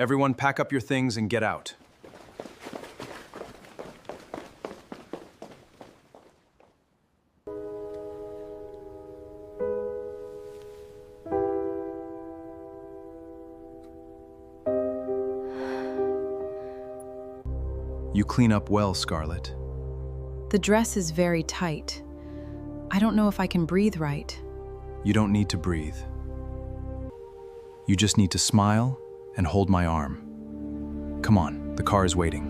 Everyone pack up your things and get out. You clean up well, Scarlett. The dress is very tight. I don't know if I can breathe right. You don't need to breathe. You just need to smile and hold my arm. Come on, the car is waiting.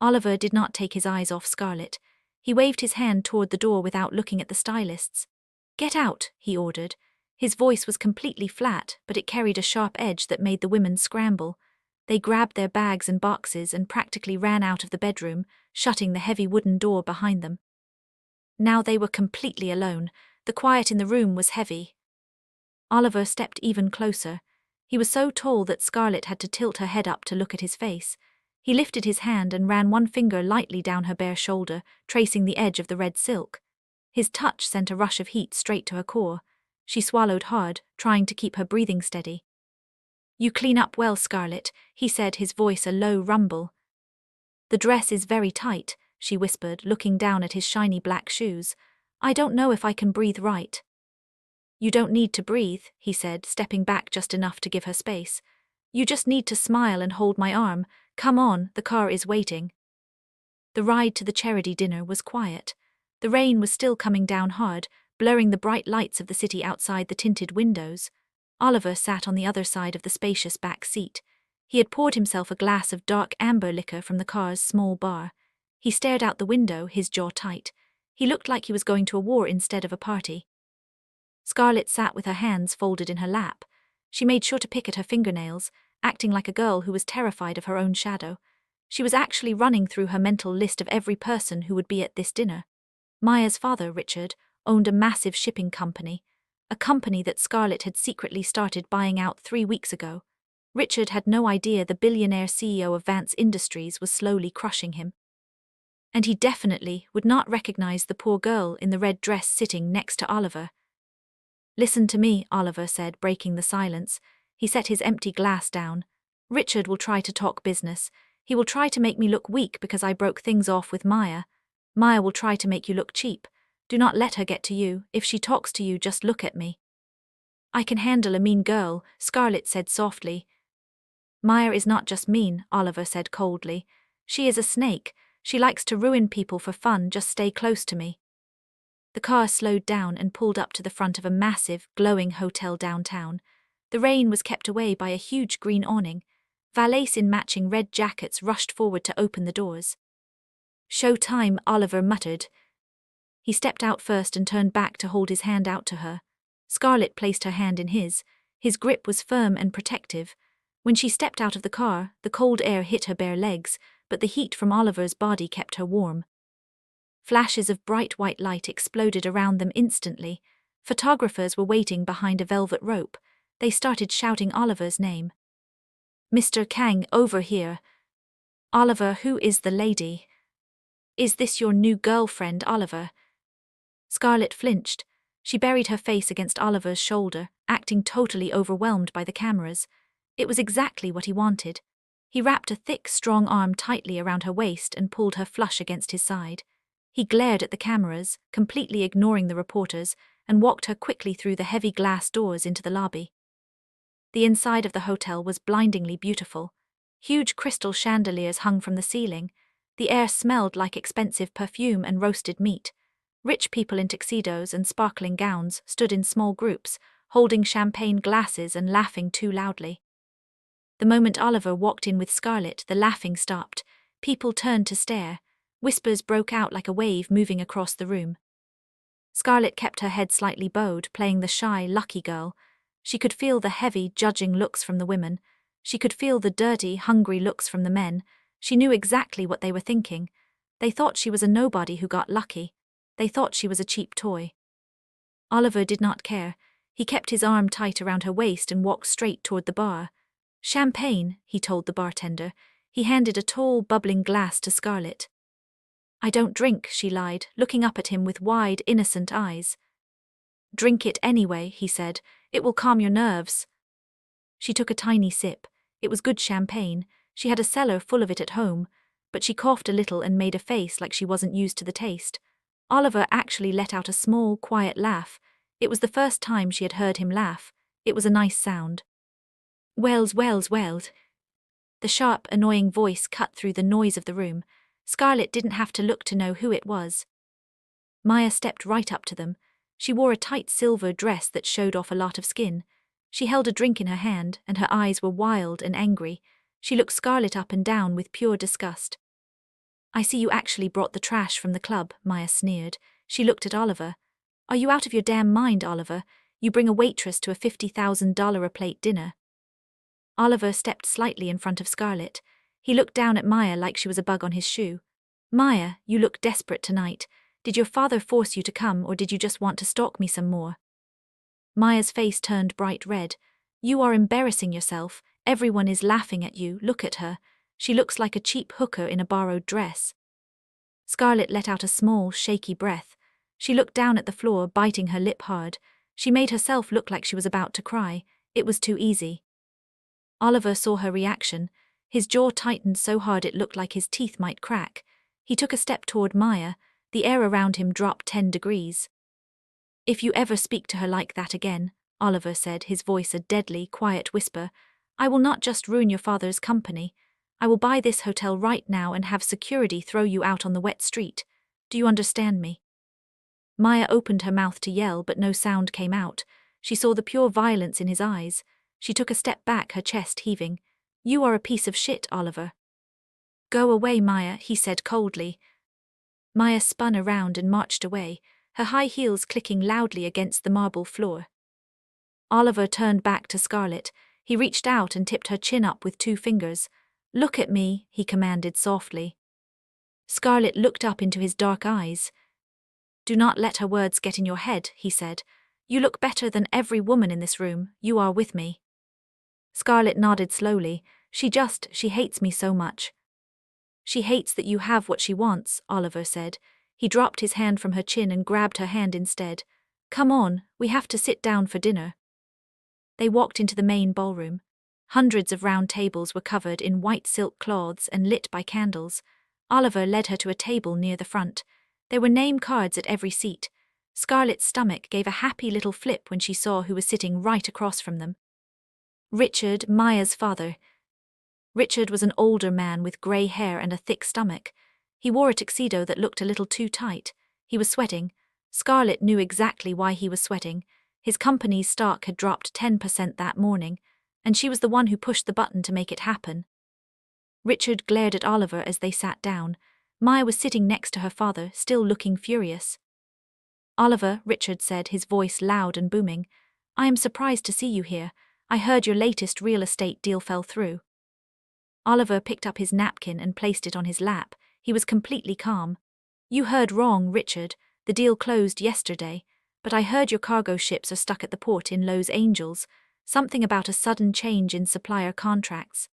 Oliver did not take his eyes off Scarlett. He waved his hand toward the door without looking at the stylists. "Get out," he ordered. His voice was completely flat, but it carried a sharp edge that made the women scramble. They grabbed their bags and boxes and practically ran out of the bedroom, shutting the heavy wooden door behind them. Now they were completely alone. The quiet in the room was heavy. Oliver stepped even closer. He was so tall that Scarlett had to tilt her head up to look at his face. He lifted his hand and ran one finger lightly down her bare shoulder, tracing the edge of the red silk. His touch sent a rush of heat straight to her core. She swallowed hard, trying to keep her breathing steady. "You clean up well, Scarlett," he said, his voice a low rumble. "The dress is very tight," she whispered, looking down at his shiny black shoes. "I don't know if I can breathe right." "You don't need to breathe," he said, stepping back just enough to give her space. "You just need to smile and hold my arm. Come on, the car is waiting." The ride to the charity dinner was quiet. The rain was still coming down hard, blurring the bright lights of the city outside the tinted windows. Oliver sat on the other side of the spacious back seat. He had poured himself a glass of dark amber liquor from the car's small bar. He stared out the window, his jaw tight. He looked like he was going to a war instead of a party. Scarlett sat with her hands folded in her lap. She made sure to pick at her fingernails, acting like a girl who was terrified of her own shadow. She was actually running through her mental list of every person who would be at this dinner. Maya's father, Richard, owned a massive shipping company, a company that Scarlett had secretly started buying out 3 weeks ago. Richard had no idea the billionaire CEO of Vance Industries was slowly crushing him. And he definitely would not recognize the poor girl in the red dress sitting next to Oliver. "Listen to me," Oliver said, breaking the silence. He set his empty glass down. "Richard will try to talk business. He will try to make me look weak because I broke things off with Maya. Maya will try to make you look cheap. Do not let her get to you. If she talks to you, just look at me." "I can handle a mean girl," Scarlett said softly. "Maya is not just mean," Oliver said coldly. "She is a snake. She likes to ruin people for fun. Just stay close to me." The car slowed down and pulled up to the front of a massive, glowing hotel downtown. The rain was kept away by a huge green awning. Valets in matching red jackets rushed forward to open the doors. "Show time," Oliver muttered. He stepped out first and turned back to hold his hand out to her. Scarlett placed her hand in his. His grip was firm and protective. When she stepped out of the car, the cold air hit her bare legs, but the heat from Oliver's body kept her warm. Flashes of bright white light exploded around them instantly. Photographers were waiting behind a velvet rope. They started shouting Oliver's name. "Mr. Kang, over here." "Oliver, who is the lady?" "Is this your new girlfriend, Oliver?" Scarlett flinched. She buried her face against Oliver's shoulder, acting totally overwhelmed by the cameras. It was exactly what he wanted. He wrapped a thick, strong arm tightly around her waist and pulled her flush against his side. He glared at the cameras, completely ignoring the reporters, and walked her quickly through the heavy glass doors into the lobby. The inside of the hotel was blindingly beautiful. Huge crystal chandeliers hung from the ceiling. The air smelled like expensive perfume and roasted meat. Rich people in tuxedos and sparkling gowns stood in small groups, holding champagne glasses and laughing too loudly. The moment Oliver walked in with Scarlett, the laughing stopped. People turned to stare. Whispers broke out like a wave moving across the room. Scarlett kept her head slightly bowed, playing the shy, lucky girl. She could feel the heavy, judging looks from the women. She could feel the dirty, hungry looks from the men. She knew exactly what they were thinking. They thought she was a nobody who got lucky. They thought she was a cheap toy. Oliver did not care. He kept his arm tight around her waist and walked straight toward the bar. Champagne, he told the bartender. He handed a tall, bubbling glass to Scarlett. I don't drink, she lied, looking up at him with wide, innocent eyes. Drink it anyway, he said. It will calm your nerves. She took a tiny sip. It was good champagne. She had a cellar full of it at home, but she coughed a little and made a face like she wasn't used to the taste. Oliver actually let out a small, quiet laugh. It was the first time she had heard him laugh. It was a nice sound. Wells. The sharp, annoying voice cut through the noise of the room. Scarlett didn't have to look to know who it was. Maya stepped right up to them. She wore a tight silver dress that showed off a lot of skin. She held a drink in her hand, and her eyes were wild and angry. She looked Scarlett up and down with pure disgust. I see you actually brought the trash from the club, Maya sneered. She looked at Oliver. Are you out of your damn mind, Oliver? You bring a waitress to a $50,000 a plate dinner. Oliver stepped slightly in front of Scarlett. He looked down at Maya like she was a bug on his shoe. Maya, you look desperate tonight. Did your father force you to come, or did you just want to stalk me some more? Maya's face turned bright red. You are embarrassing yourself. Everyone is laughing at you. Look at her. She looks like a cheap hooker in a borrowed dress. Scarlett let out a small, shaky breath. She looked down at the floor, biting her lip hard. She made herself look like she was about to cry. It was too easy. Oliver saw her reaction. His jaw tightened so hard it looked like his teeth might crack. He took a step toward Maya. The air around him dropped 10 degrees. If you ever speak to her like that again, Oliver said, his voice a deadly, quiet whisper, I will not just ruin your father's company. I will buy this hotel right now and have security throw you out on the wet street. Do you understand me? Maya opened her mouth to yell, but no sound came out. She saw the pure violence in his eyes. She took a step back, her chest heaving. You are a piece of shit, Oliver. Go away, Maya, he said coldly. Maya spun around and marched away, her high heels clicking loudly against the marble floor. Oliver turned back to Scarlett. He reached out and tipped her chin up with 2 fingers. Look at me, he commanded softly. Scarlett looked up into his dark eyes. Do not let her words get in your head, he said. You look better than every woman in this room. You are with me. Scarlett nodded slowly. She hates me so much. She hates that you have what she wants, Oliver said. He dropped his hand from her chin and grabbed her hand instead. Come on, we have to sit down for dinner. They walked into the main ballroom. Hundreds of round tables were covered in white silk cloths and lit by candles. Oliver led her to a table near the front. There were name cards at every seat. Scarlett's stomach gave a happy little flip when she saw who was sitting right across from them. Richard, Maya's father. Richard was an older man with grey hair and a thick stomach. He wore a tuxedo that looked a little too tight. He was sweating. Scarlett knew exactly why he was sweating. His company's stock had dropped 10% that morning, and she was the one who pushed the button to make it happen. Richard glared at Oliver as they sat down. Maya was sitting next to her father, still looking furious. Oliver, Richard said, his voice loud and booming, I am surprised to see you here. I heard your latest real estate deal fell through. Oliver picked up his napkin and placed it on his lap. He was completely calm. You heard wrong, Richard. The deal closed yesterday, but I heard your cargo ships are stuck at the port in Los Angeles. Something about a sudden change in supplier contracts.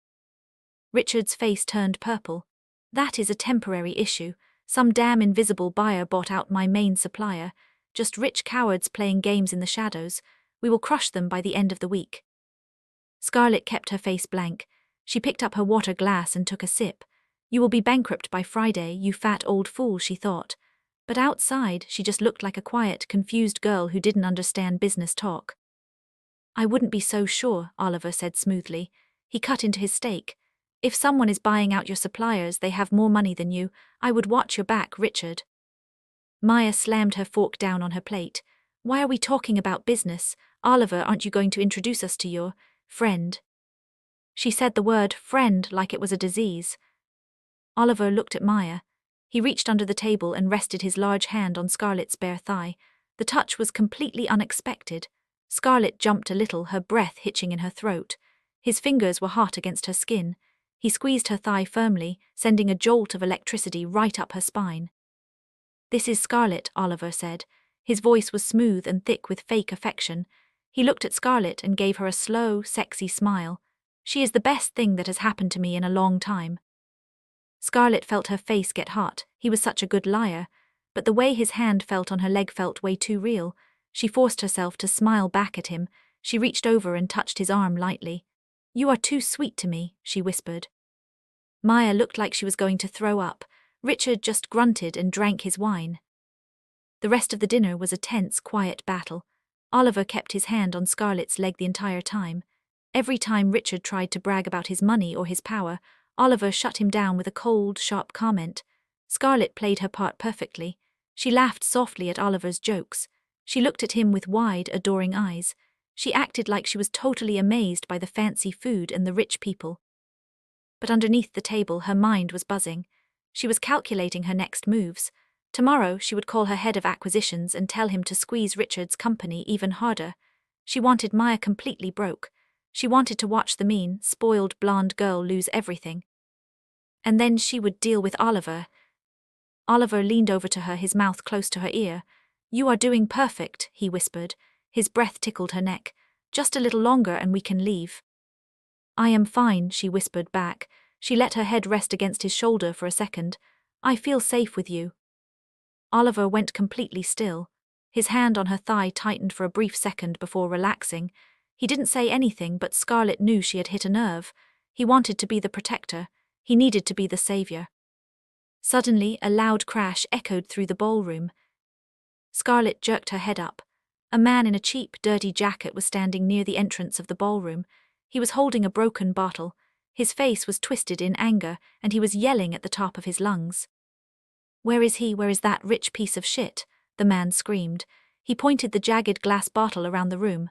Richard's face turned purple. That is a temporary issue. Some damn invisible buyer bought out my main supplier. Just rich cowards playing games in the shadows. We will crush them by the end of the week. Scarlett kept her face blank. She picked up her water glass and took a sip. You will be bankrupt by Friday, you fat old fool, she thought. But outside, she just looked like a quiet, confused girl who didn't understand business talk. I wouldn't be so sure, Oliver said smoothly. He cut into his steak. If someone is buying out your suppliers, they have more money than you. I would watch your back, Richard. Maya slammed her fork down on her plate. Why are we talking about business? Oliver, aren't you going to introduce us to your friend? She said the word friend like it was a disease. Oliver looked at Maya. He reached under the table and rested his large hand on Scarlett's bare thigh. The touch was completely unexpected. Scarlett jumped a little, her breath hitching in her throat. His fingers were hot against her skin. He squeezed her thigh firmly, sending a jolt of electricity right up her spine. This is Scarlett, Oliver said. His voice was smooth and thick with fake affection. He looked at Scarlett and gave her a slow, sexy smile. She is the best thing that has happened to me in a long time. Scarlett felt her face get hot. He was such a good liar, but the way his hand felt on her leg felt way too real. She forced herself to smile back at him. She reached over and touched his arm lightly. "You are too sweet to me," she whispered. Maya looked like she was going to throw up. Richard just grunted and drank his wine. The rest of the dinner was a tense, quiet battle. Oliver kept his hand on Scarlett's leg the entire time. Every time Richard tried to brag about his money or his power, Oliver shut him down with a cold, sharp comment. Scarlett played her part perfectly. She laughed softly at Oliver's jokes. She looked at him with wide, adoring eyes. She acted like she was totally amazed by the fancy food and the rich people. But underneath the table, her mind was buzzing. She was calculating her next moves. Tomorrow, she would call her head of acquisitions and tell him to squeeze Richard's company even harder. She wanted Maya completely broke. She wanted to watch the mean, spoiled blonde girl lose everything. And then she would deal with Oliver. Oliver leaned over to her, his mouth close to her ear. "You are doing perfect," he whispered. His breath tickled her neck. "Just a little longer and we can leave." "I am fine," she whispered back. She let her head rest against his shoulder for a second. "I feel safe with you." Oliver went completely still. His hand on her thigh tightened for a brief second before relaxing. He didn't say anything, but Scarlett knew she had hit a nerve. He wanted to be the protector. He needed to be the savior. Suddenly, a loud crash echoed through the ballroom. Scarlett jerked her head up. A man in a cheap, dirty jacket was standing near the entrance of the ballroom. He was holding a broken bottle. His face was twisted in anger, and he was yelling at the top of his lungs. "Where is he? Where is that rich piece of shit?" the man screamed. He pointed the jagged glass bottle around the room.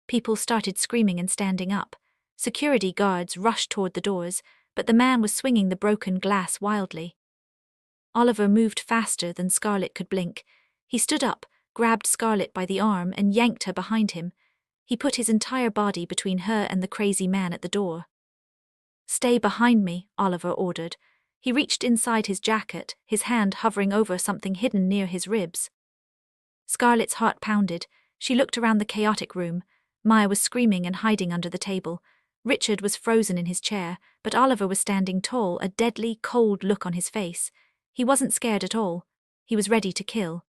People started screaming and standing up. Security guards rushed toward the doors, but the man was swinging the broken glass wildly. Oliver moved faster than Scarlett could blink. He stood up, grabbed Scarlett by the arm, and yanked her behind him. He put his entire body between her and the crazy man at the door. "Stay behind me," Oliver ordered. He reached inside his jacket, his hand hovering over something hidden near his ribs. Scarlett's heart pounded. She looked around the chaotic room. Maya was screaming and hiding under the table. Richard was frozen in his chair, but Oliver was standing tall, a deadly, cold look on his face. He wasn't scared at all. He was ready to kill.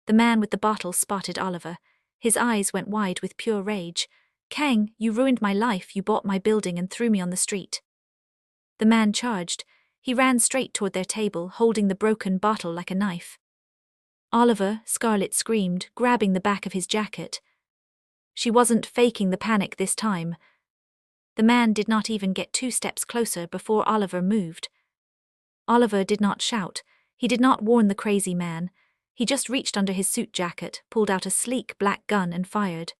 The man with the bottle spotted Oliver. His eyes went wide with pure rage. "Kang, you ruined my life. You bought my building and threw me on the street." The man charged. He ran straight toward their table, holding the broken bottle like a knife. "Oliver," Scarlett screamed, grabbing the back of his jacket. She wasn't faking the panic this time. The man did not even get 2 steps closer before Oliver moved. Oliver did not shout. He did not warn the crazy man. He just reached under his suit jacket, pulled out a sleek black gun and fired.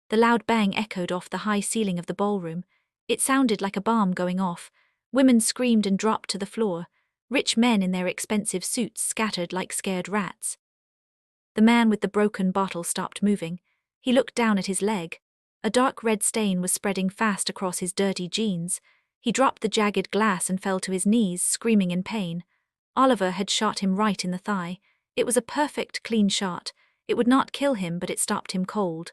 The loud bang echoed off the high ceiling of the ballroom. It sounded like a bomb going off. Women screamed and dropped to the floor. Rich men in their expensive suits scattered like scared rats. The man with the broken bottle stopped moving. He looked down at his leg. A dark red stain was spreading fast across his dirty jeans. He dropped the jagged glass and fell to his knees, screaming in pain. Oliver had shot him right in the thigh. It was a perfect, clean shot. It would not kill him, but it stopped him cold.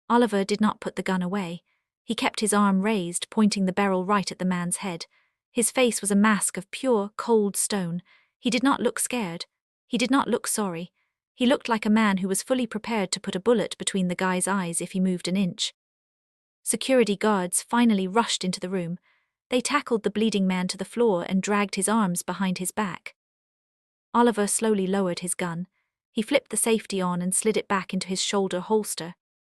Oliver did not put the gun away. He kept his arm raised, pointing the barrel right at the man's head. His face was a mask of pure, cold stone. He did not look scared. He did not look sorry. He looked like a man who was fully prepared to put a bullet between the guy's eyes if he moved an inch. Security guards finally rushed into the room. They tackled the bleeding man to the floor and dragged his arms behind his back. Oliver slowly lowered his gun. He flipped the safety on and slid it back into his shoulder holster.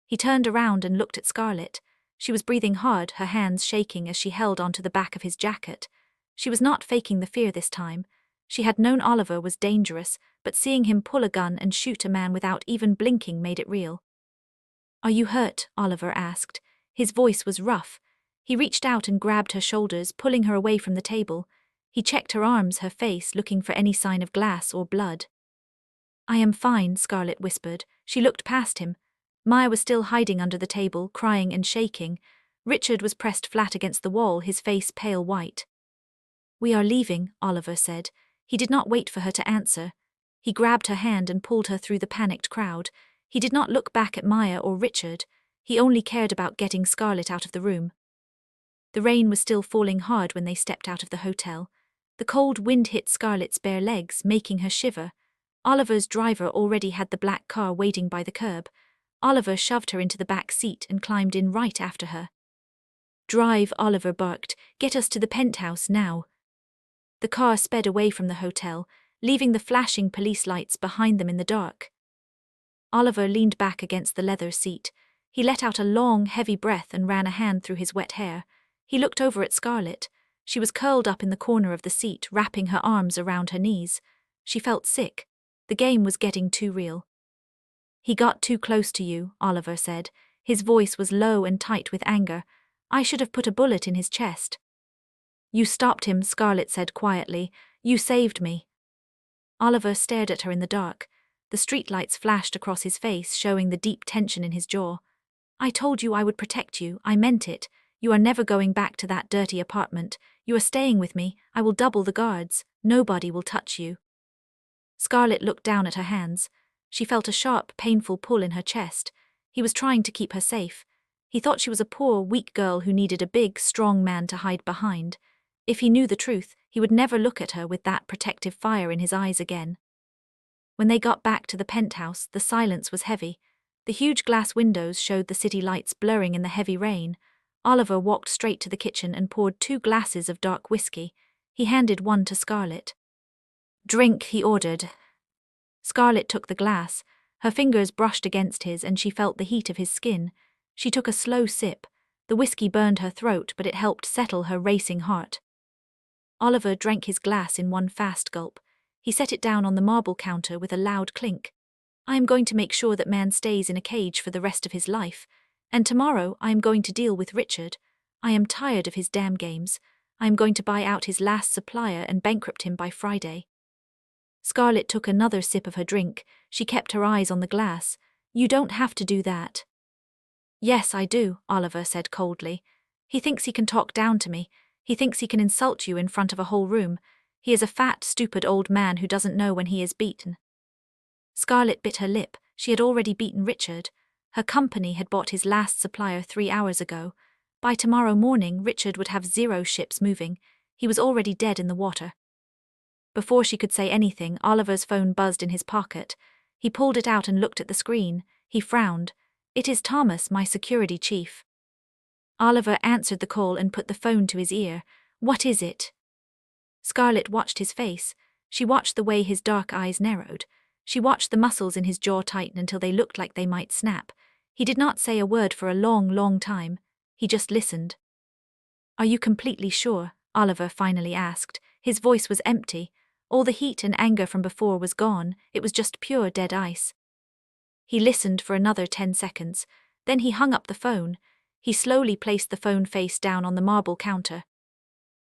He turned around and looked at Scarlett. She was breathing hard, her hands shaking as she held onto the back of his jacket. She was not faking the fear this time. She had known Oliver was dangerous, but seeing him pull a gun and shoot a man without even blinking made it real. "Are you hurt?" Oliver asked. His voice was rough. He reached out and grabbed her shoulders, pulling her away from the table. He checked her arms, her face, looking for any sign of glass or blood. "I am fine," Scarlett whispered. She looked past him. Maya was still hiding under the table, crying and shaking. Richard was pressed flat against the wall, his face pale white. "We are leaving," Oliver said. He did not wait for her to answer. He grabbed her hand and pulled her through the panicked crowd. He did not look back at Maya or Richard. He only cared about getting Scarlett out of the room. The rain was still falling hard when they stepped out of the hotel. The cold wind hit Scarlett's bare legs, making her shiver. Oliver's driver already had the black car waiting by the curb. Oliver shoved her into the back seat and climbed in right after her. "Drive," Oliver barked. "Get us to the penthouse now." The car sped away from the hotel, leaving the flashing police lights behind them in the dark. Oliver leaned back against the leather seat. He let out a long, heavy breath and ran a hand through his wet hair. He looked over at Scarlett. She was curled up in the corner of the seat, wrapping her arms around her knees. She felt sick. The game was getting too real. "He got too close to you," Oliver said. His voice was low and tight with anger. "I should have put a bullet in his chest." "You stopped him," Scarlett said quietly. "You saved me." Oliver stared at her in the dark. The streetlights flashed across his face, showing the deep tension in his jaw. "I told you I would protect you. I meant it. You are never going back to that dirty apartment. You are staying with me. I will double the guards. Nobody will touch you." Scarlett looked down at her hands. She felt a sharp, painful pull in her chest. He was trying to keep her safe. He thought she was a poor, weak girl who needed a big, strong man to hide behind. If he knew the truth, he would never look at her with that protective fire in his eyes again. When they got back to the penthouse, the silence was heavy. The huge glass windows showed the city lights blurring in the heavy rain. Oliver walked straight to the kitchen and poured 2 glasses of dark whiskey. He handed one to Scarlett. "Drink," he ordered. Scarlett took the glass. Her fingers brushed against his and she felt the heat of his skin. She took a slow sip. The whiskey burned her throat, but it helped settle her racing heart. Oliver drank his glass in one fast gulp. He set it down on the marble counter with a loud clink. "I am going to make sure that man stays in a cage for the rest of his life. And tomorrow I am going to deal with Richard. I am tired of his damn games. I am going to buy out his last supplier and bankrupt him by Friday." Scarlett took another sip of her drink. She kept her eyes on the glass. "You don't have to do that." "Yes, I do," Oliver said coldly. "He thinks he can talk down to me. He thinks he can insult you in front of a whole room. He is a fat, stupid old man who doesn't know when he is beaten." Scarlett bit her lip. She had already beaten Richard. Her company had bought his last supplier 3 hours ago. By tomorrow morning, Richard would have 0 ships moving. He was already dead in the water. Before she could say anything, Oliver's phone buzzed in his pocket. He pulled it out and looked at the screen. He frowned. "It is Thomas, my security chief." Oliver answered the call and put the phone to his ear. "What is it?" Scarlett watched his face. She watched the way his dark eyes narrowed. She watched the muscles in his jaw tighten until they looked like they might snap. He did not say a word for a long, long time. He just listened. "Are you completely sure?" Oliver finally asked. His voice was empty. All the heat and anger from before was gone. It was just pure dead ice. He listened for another 10 seconds. Then he hung up the phone. He slowly placed the phone face down on the marble counter.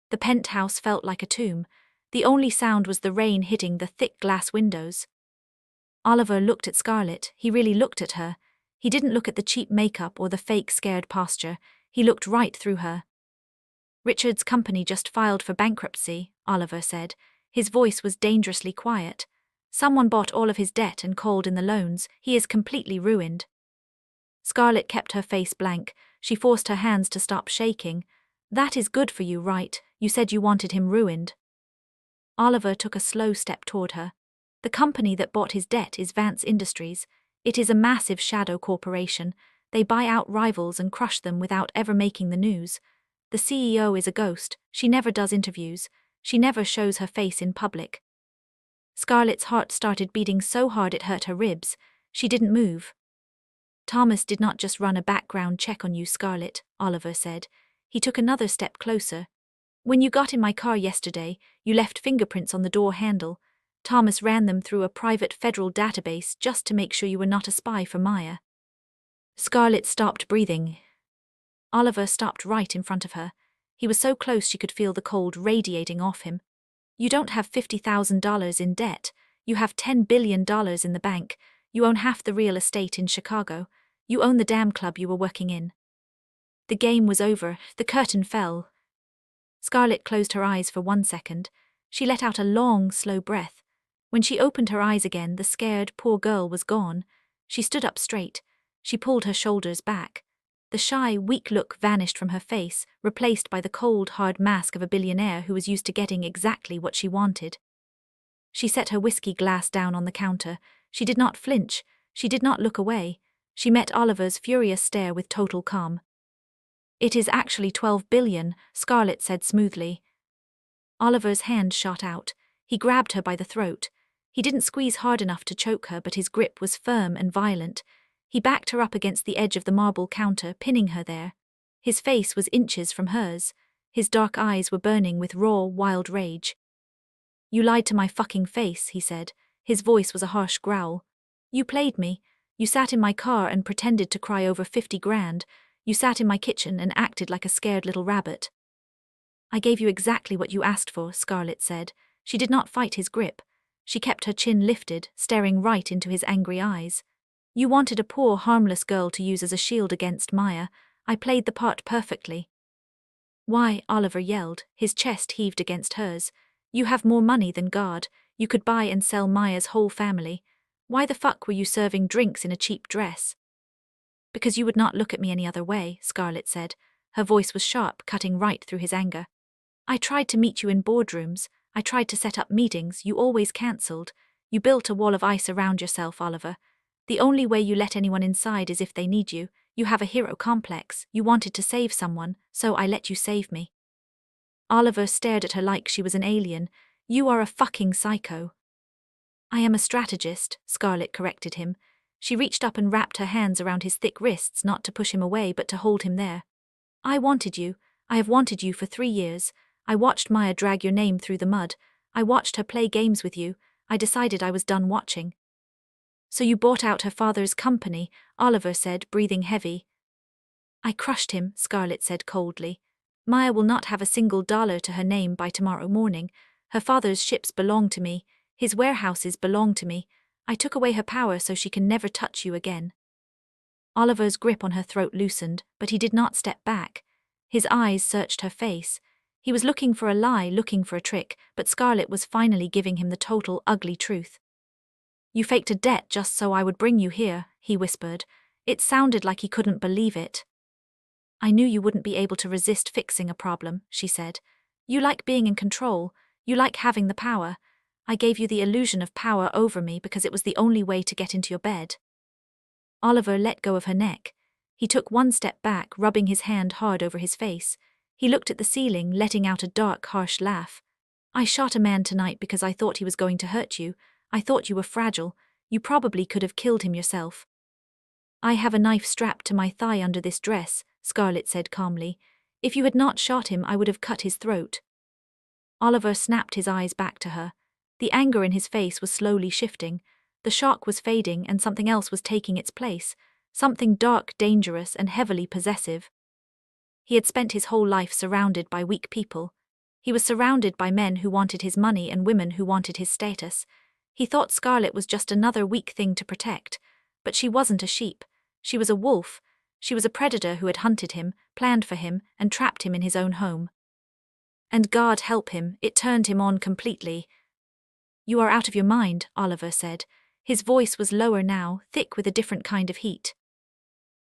The penthouse felt like a tomb. The only sound was the rain hitting the thick glass windows. Oliver looked at Scarlett. He really looked at her. He didn't look at the cheap makeup or the fake scared posture. He looked right through her. "Richard's company just filed for bankruptcy," Oliver said. His voice was dangerously quiet. "Someone bought all of his debt and called in the loans. He is completely ruined." Scarlett kept her face blank. She forced her hands to stop shaking. "That is good for you, right? You said you wanted him ruined." Oliver took a slow step toward her. "The company that bought his debt is Vance Industries. It is a massive shadow corporation. They buy out rivals and crush them without ever making the news. The CEO is a ghost. She never does interviews. She never shows her face in public." Scarlett's heart started beating so hard it hurt her ribs. She didn't move. "Thomas did not just run a background check on you, Scarlett," Oliver said. He took another step closer. "When you got in my car yesterday, you left fingerprints on the door handle. Thomas ran them through a private federal database just to make sure you were not a spy for Maya." Scarlett stopped breathing. Oliver stopped right in front of her. He was so close she could feel the cold radiating off him. "You don't have $50,000 in debt. You have $10 billion in the bank. You own half the real estate in Chicago. You own the damn club you were working in." The game was over. The curtain fell. Scarlett closed her eyes for 1 second. She let out a long, slow breath. When she opened her eyes again, the scared, poor girl was gone. She stood up straight. She pulled her shoulders back. The shy, weak look vanished from her face, replaced by the cold, hard mask of a billionaire who was used to getting exactly what she wanted. She set her whiskey glass down on the counter. She did not flinch. She did not look away. She met Oliver's furious stare with total calm. "It is actually 12 billion, Scarlett said smoothly. Oliver's hand shot out. He grabbed her by the throat. He didn't squeeze hard enough to choke her, but his grip was firm and violent. He backed her up against the edge of the marble counter, pinning her there. His face was inches from hers. His dark eyes were burning with raw, wild rage. "You lied to my fucking face," he said. His voice was a harsh growl. "You played me. You sat in my car and pretended to cry over 50 grand. You sat in my kitchen and acted like a scared little rabbit." "I gave you exactly what you asked for," Scarlett said. She did not fight his grip. She kept her chin lifted, staring right into his angry eyes. "You wanted a poor, harmless girl to use as a shield against Maya. I played the part perfectly." "Why?" Oliver yelled. His chest heaved against hers. "You have more money than God. You could buy and sell Maya's whole family. Why the fuck were you serving drinks in a cheap dress?" "Because you would not look at me any other way," Scarlett said. Her voice was sharp, cutting right through his anger. "I tried to meet you in boardrooms. I tried to set up meetings. You always cancelled. You built a wall of ice around yourself, Oliver. The only way you let anyone inside is if they need you. You have a hero complex. You wanted to save someone, so I let you save me." Oliver stared at her like she was an alien. "You are a fucking psycho." "I am a strategist," Scarlett corrected him. She reached up and wrapped her hands around his thick wrists, not to push him away but to hold him there. "I wanted you. I have wanted you for 3 years. I watched Maya drag your name through the mud. I watched her play games with you. I decided I was done watching." "So you bought out her father's company," Oliver said, breathing heavy. "I crushed him," Scarlett said coldly. "Maya will not have a single dollar to her name by tomorrow morning. Her father's ships belong to me. His warehouses belong to me. I took away her power so she can never touch you again." Oliver's grip on her throat loosened, but he did not step back. His eyes searched her face. He was looking for a lie, looking for a trick, but Scarlett was finally giving him the total, ugly truth. "You faked a debt just so I would bring you here," he whispered. It sounded like he couldn't believe it. "I knew you wouldn't be able to resist fixing a problem," she said. "You like being in control. You like having the power. I gave you the illusion of power over me because it was the only way to get into your bed." Oliver let go of her neck. He took one step back, rubbing his hand hard over his face. He looked at the ceiling, letting out a dark, harsh laugh. "I shot a man tonight because I thought he was going to hurt you. I thought you were fragile. You probably could have killed him yourself." "I have a knife strapped to my thigh under this dress," Scarlett said calmly. "If you had not shot him, I would have cut his throat." Oliver snapped his eyes back to her. The anger in his face was slowly shifting. The shock was fading and something else was taking its place, something dark, dangerous, and heavily possessive. He had spent his whole life surrounded by weak people. He was surrounded by men who wanted his money and women who wanted his status. He thought Scarlett was just another weak thing to protect, but she wasn't a sheep. She was a wolf. She was a predator who had hunted him, planned for him, and trapped him in his own home. And God help him, it turned him on completely. "You are out of your mind," Oliver said. His voice was lower now, thick with a different kind of heat.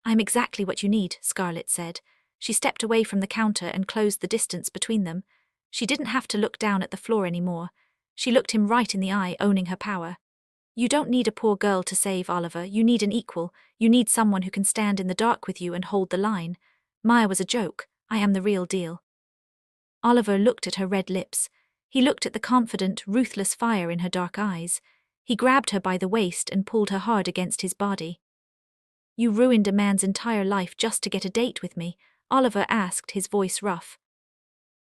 "I'm exactly what you need," Scarlett said. She stepped away from the counter and closed the distance between them. She didn't have to look down at the floor anymore. She looked him right in the eye, owning her power. "You don't need a poor girl to save, Oliver. You need an equal. You need someone who can stand in the dark with you and hold the line. Maya was a joke. I am the real deal." Oliver looked at her red lips. He looked at the confident, ruthless fire in her dark eyes. He grabbed her by the waist and pulled her hard against his body. "You ruined a man's entire life just to get a date with me," Oliver asked, his voice rough.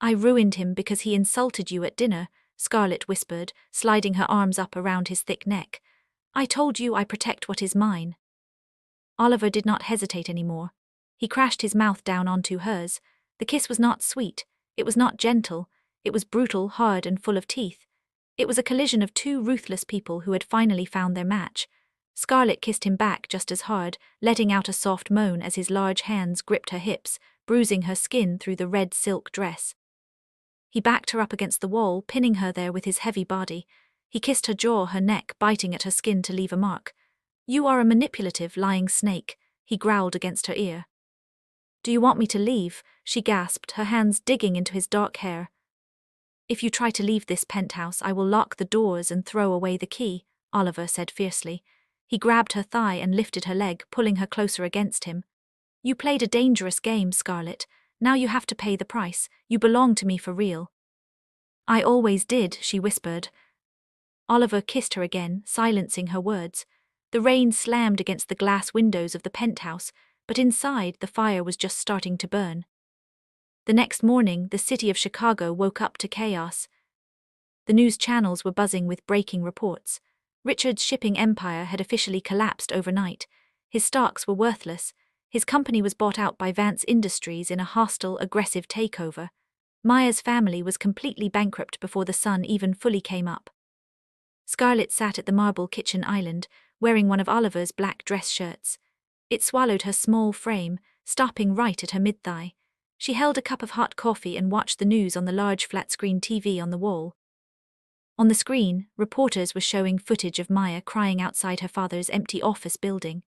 "I ruined him because he insulted you at dinner," Scarlett whispered, sliding her arms up around his thick neck. "I told you I protect what is mine." Oliver did not hesitate anymore. He crashed his mouth down onto hers. The kiss was not sweet. It was not gentle. It was brutal, hard, and full of teeth. It was a collision of two ruthless people who had finally found their match. Scarlett kissed him back just as hard, letting out a soft moan as his large hands gripped her hips, bruising her skin through the red silk dress. He backed her up against the wall, pinning her there with his heavy body. He kissed her jaw, her neck, biting at her skin to leave a mark. "You are a manipulative, lying snake. he growled against her ear. Do you want me to leave? She gasped, her hands digging into his dark hair. If you try to leave this penthouse, I will lock the doors and throw away the key, Oliver said fiercely. He grabbed her thigh and lifted her leg, pulling her closer against him. You played a dangerous game, Scarlett. Now you have to pay the price. You belong to me for real. I always did, she whispered. Oliver kissed her again, silencing her words. The rain slammed against the glass windows of the penthouse, but inside the fire was just starting to burn. The next morning, the city of Chicago woke up to chaos. The news channels were buzzing with breaking reports. Richard's shipping empire had officially collapsed overnight. His stocks were worthless. His company was bought out by Vance Industries in a hostile, aggressive takeover. Maya's family was completely bankrupt before the sun even fully came up. Scarlett sat at the marble kitchen island, wearing one of Oliver's black dress shirts. It swallowed her small frame, stopping right at her mid-thigh. She held a cup of hot coffee and watched the news on the large flat-screen TV on the wall. On the screen, reporters were showing footage of Maya crying outside her father's empty office building.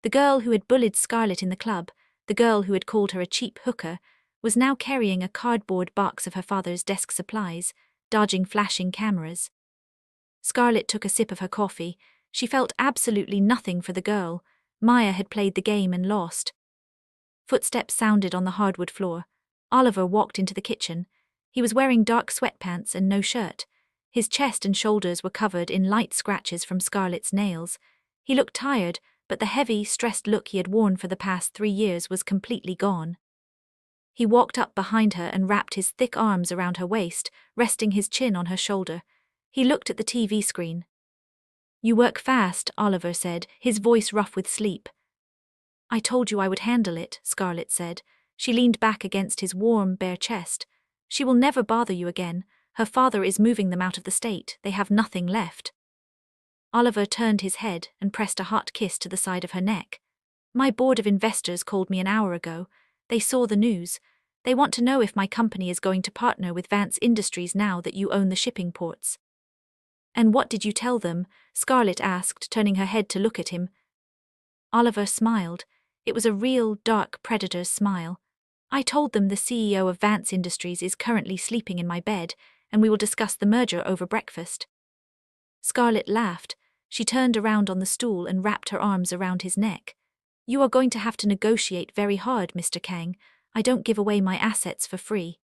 The girl who had bullied Scarlett in the club, the girl who had called her a cheap hooker, was now carrying a cardboard box of her father's desk supplies, dodging flashing cameras. Scarlett took a sip of her coffee. She felt absolutely nothing for the girl. Maya had played the game and lost. Footsteps sounded on the hardwood floor. Oliver walked into the kitchen. He was wearing dark sweatpants and no shirt. His chest and shoulders were covered in light scratches from Scarlett's nails. He looked tired, but the heavy, stressed look he had worn for the past 3 years was completely gone. He walked up behind her and wrapped his thick arms around her waist, resting his chin on her shoulder. He looked at the TV screen. You work fast, Oliver said, his voice rough with sleep. I told you I would handle it, Scarlett said. She leaned back against his warm, bare chest. She will never bother you again. Her father is moving them out of the state. They have nothing left. Oliver turned his head and pressed a hot kiss to the side of her neck. My board of investors called me an hour ago. They saw the news. They want to know if my company is going to partner with Vance Industries now that you own the shipping ports. And what did you tell them? Scarlett asked, turning her head to look at him. Oliver smiled. It was a real, dark predator's smile. I told them the CEO of Vance Industries is currently sleeping in my bed, and we will discuss the merger over breakfast. Scarlett laughed. She turned around on the stool and wrapped her arms around his neck. You are going to have to negotiate very hard, Mr. Kang. I don't give away my assets for free.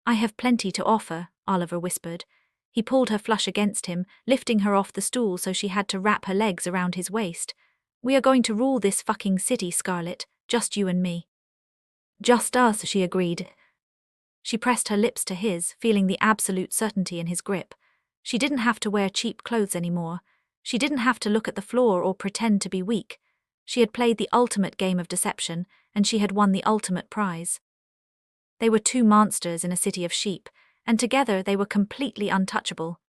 I have plenty to offer, Oliver whispered. He pulled her flush against him, lifting her off the stool so she had to wrap her legs around his waist. We are going to rule this fucking city, Scarlett, just you and me. Just us, she agreed. She pressed her lips to his, feeling the absolute certainty in his grip. She didn't have to wear cheap clothes anymore. She didn't have to look at the floor or pretend to be weak. She had played the ultimate game of deception, and she had won the ultimate prize. They were two monsters in a city of sheep, and together they were completely untouchable.